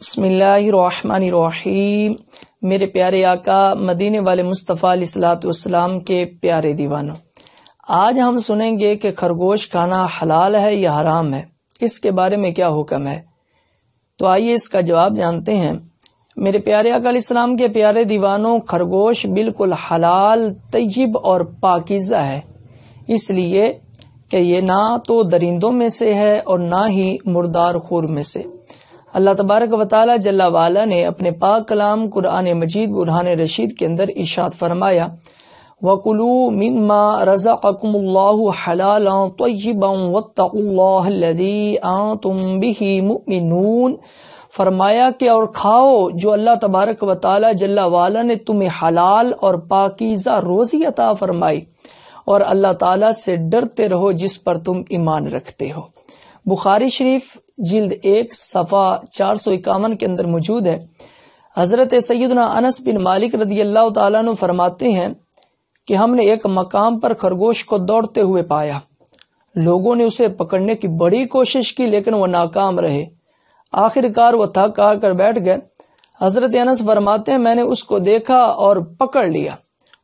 بسم اللہ الرحمن الرحیم۔ میرے پیارے آقا مدینے والے مصطفیٰ علیہ الصلوۃ والسلام کے پیارے دیوانوں، آج ہم سنیں گے کہ خرگوش کھانا حلال ہے یا حرام ہے، اس کے بارے میں کیا حکم ہے۔ تو آئیے اس کا جواب جانتے ہیں۔ میرے پیارے آقا علیہ السلام کے پیارے دیوانوں، خرگوش بالکل حلال، طیب اور پاکیزہ ہے، اس لیے کہ یہ نہ تو درندوں میں سے ہے اور نہ ہی مردار خور میں سے۔ اللہ تبارک و تعالی جل وعلا نے اپنے پاک کلام قرآن مجید برہان رشید کے اندر ارشاد فرمایا، وَكُلُوا مِمَّا رَزَقَكُمُ اللَّهُ حَلَالًا طَيِّبًا وَاتَّقُوا اللَّهَ الَّذِي أَنْتُمْ بِهِ مُؤْمِنُونَ۔ فرمایا کہ اور کھاؤ جو اللہ تبارک و تعالی جل وعلا نے تمہیں حلال اور پاکیزہ روزی عطا فرمائی، اور اللہ تعالی سے ڈرتے رہو جس پر تم ایمان رکھتے ہو۔ بخاری شریف جلد 1 صفحہ 451 کے اندر موجود ہے۔ حضرت سیدنا انس بن مالک رضی اللہ تعالیٰ عنہ فرماتے ہیں کہ ہم نے ایک مقام پر خرگوش کو دوڑتے ہوئے پایا، لوگوں نے اسے پکڑنے کی بڑی کوشش کی لیکن وہ ناکام رہے، آخر کار وہ تھک آ کر بیٹھ گئے۔ حضرت انس فرماتے ہیں میں نے اس کو دیکھا اور پکڑ لیا،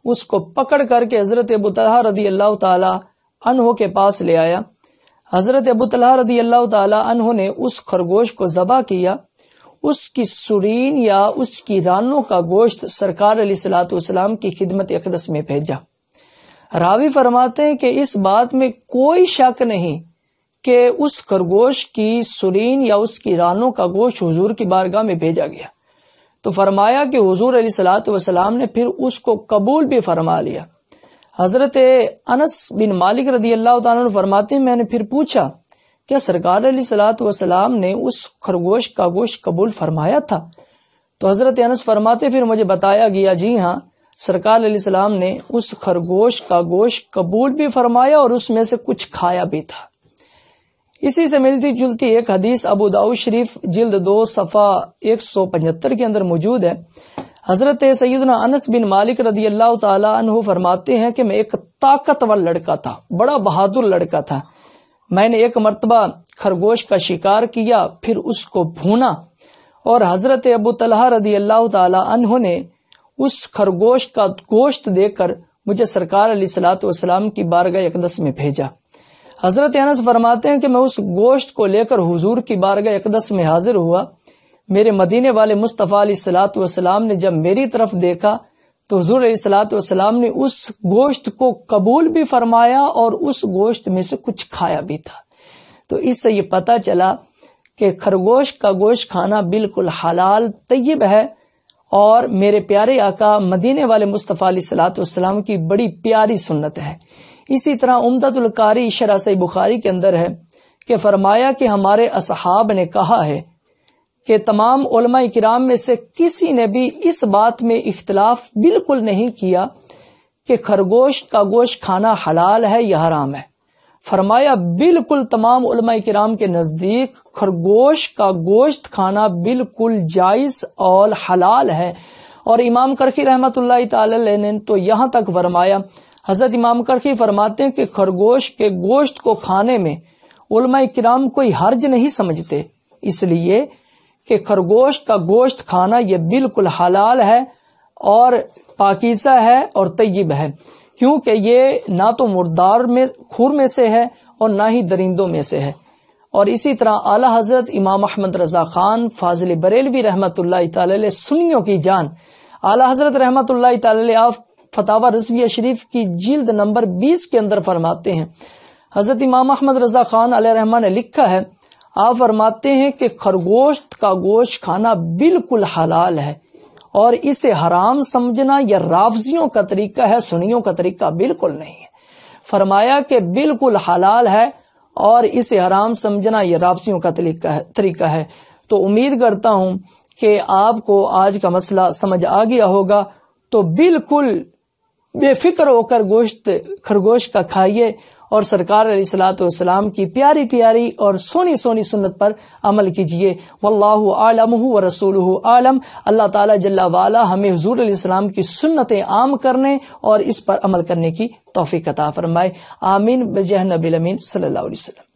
اس کو پکڑ کر کے حضرت ابو طلحہ رضی اللہ تعالیٰ عنہ کے پاس لے آیا۔ حضرت ابو طلحہ رضی اللہ تعالی عنہ نے اس خرگوش کو ذبح کیا، اس کی سرین یا اس کی رانوں کا گوشت سرکار علیہ الصلوۃ والسلام کی خدمت اقدس میں بھیجا۔ راوی فرماتے ہیں کہ اس بات میں کوئی شک نہیں کہ اس خرگوش کی سرین یا اس کی رانوں کا گوشت حضور کی بارگاہ میں بھیجا گیا، تو فرمایا کہ حضور علیہ الصلوۃ والسلام نے پھر اس کو قبول بھی فرما لیا۔ حضرت انس بن مالک رضی اللہ تعالیٰ عنہ فرماتے ہیں میں نے پھر پوچھا کیا سرکار علیہ الصلوۃ والسلام نے اس خرگوش کا گوشت قبول فرمایا تھا؟ تو حضرت انس فرماتے پھر مجھے بتایا گیا جی ہاں، سرکار علیہ السلام نے اس خرگوش کا گوشت قبول بھی فرمایا اور اس میں سے کچھ کھایا بھی تھا۔ اسی سے ملتی جلتی ایک حدیث ابو داؤد شریف جلد 2 صفحہ 175 کے اندر موجود ہے۔ حضرت سیدنا انس بن مالک رضی اللہ تعالی عنہ فرماتے ہیں کہ میں ایک طاقتور لڑکا تھا، بڑا بہادر لڑکا تھا، میں نے ایک مرتبہ خرگوش کا شکار کیا، پھر اس کو بھونا، اور حضرت ابو طلحہ رضی اللہ تعالی عنہ نے اس خرگوش کا گوشت دے کر مجھے سرکار علیہ الصلوۃ والسلام کی بارگاہ اقدس میں بھیجا۔ حضرت انس فرماتے ہیں کہ میں اس گوشت کو لے کر حضور کی بارگاہ اقدس میں حاضر ہوا۔ میرے مدینے والے مصطفیٰ علیہ الصلوۃ والسلام نے جب میری طرف دیکھا تو حضور علیہ الصلوۃ والسلام نے اس گوشت کو قبول بھی فرمایا اور اس گوشت میں سے کچھ کھایا بھی تھا۔ تو اس سے یہ پتہ چلا کہ خرگوش کا گوشت کھانا بالکل حلال طیب ہے، اور میرے پیارے آقا مدینے والے مصطفیٰ علیہ الصلوۃ والسلام کی بڑی پیاری سنت ہے۔ اسی طرح عمدۃ القاری شرح صحیح بخاری کے اندر ہے کہ فرمایا کہ ہمارے اصحاب نے کہا ہے کہ تمام علماء کرام میں سے کسی نے بھی اس بات میں اختلاف بالکل نہیں کیا کہ خرگوش کا گوشت کھانا حلال ہے یا حرام ہے۔ فرمایا بالکل تمام علماء کرام کے نزدیک خرگوش کا گوشت کھانا بالکل جائز اور حلال ہے۔ اور امام کرخی رحمت اللہ تعالی علیہ نے تو یہاں تک فرمایا، حضرت امام کرخی فرماتے ہیں کہ خرگوش کے گوشت کو کھانے میں علماء کرام کوئی حرج نہیں سمجھتے، اس لیے کہ خرگوش کا گوشت کھانا یہ بالکل حلال ہے اور پاکیزہ ہے اور طیب ہے، کیونکہ یہ نہ تو مردار میں خور میں سے ہے اور نہ ہی درندوں میں سے ہے۔ اور اسی طرح اعلیٰ حضرت امام احمد رضا خان فاضل بریلوی رحمت اللہ تعالی علیہ سنیوں کی جان، اعلیٰ حضرت رحمت اللہ تعالی علیہ آپ فتاوی رضویہ شریف کی جلد نمبر 20 کے اندر فرماتے ہیں، حضرت امام احمد رضا خان علیہ رحمہ نے لکھا ہے، آپ فرماتے ہیں کہ خرگوش کا گوشت کھانا بالکل حلال ہے، اور اسے حرام سمجھنا یہ رافضیوں کا طریقہ ہے، سنیوں کا طریقہ بالکل نہیں ہے۔ فرمایا کہ بالکل حلال ہے اور اسے حرام سمجھنا یہ رافضیوں کا طریقہ ہے۔ تو امید کرتا ہوں کہ آپ کو آج کا مسئلہ سمجھ آ گیا ہوگا، تو بالکل بے فکر ہو کر خرگوش کا کھائیے اور سرکار علیہ الصلوۃ والسلام کی پیاری پیاری اور سونی سونی سنت پر عمل کیجیے۔ واللہ اعلم ورسولہ اعلم۔ اللہ تعالی جل وعلا ہمیں حضور علیہ السلام کی سنتیں عام کرنے اور اس پر عمل کرنے کی توفیق عطا فرمائے۔ آمین بجاہ نبی الامین صلی اللہ علیہ وسلم۔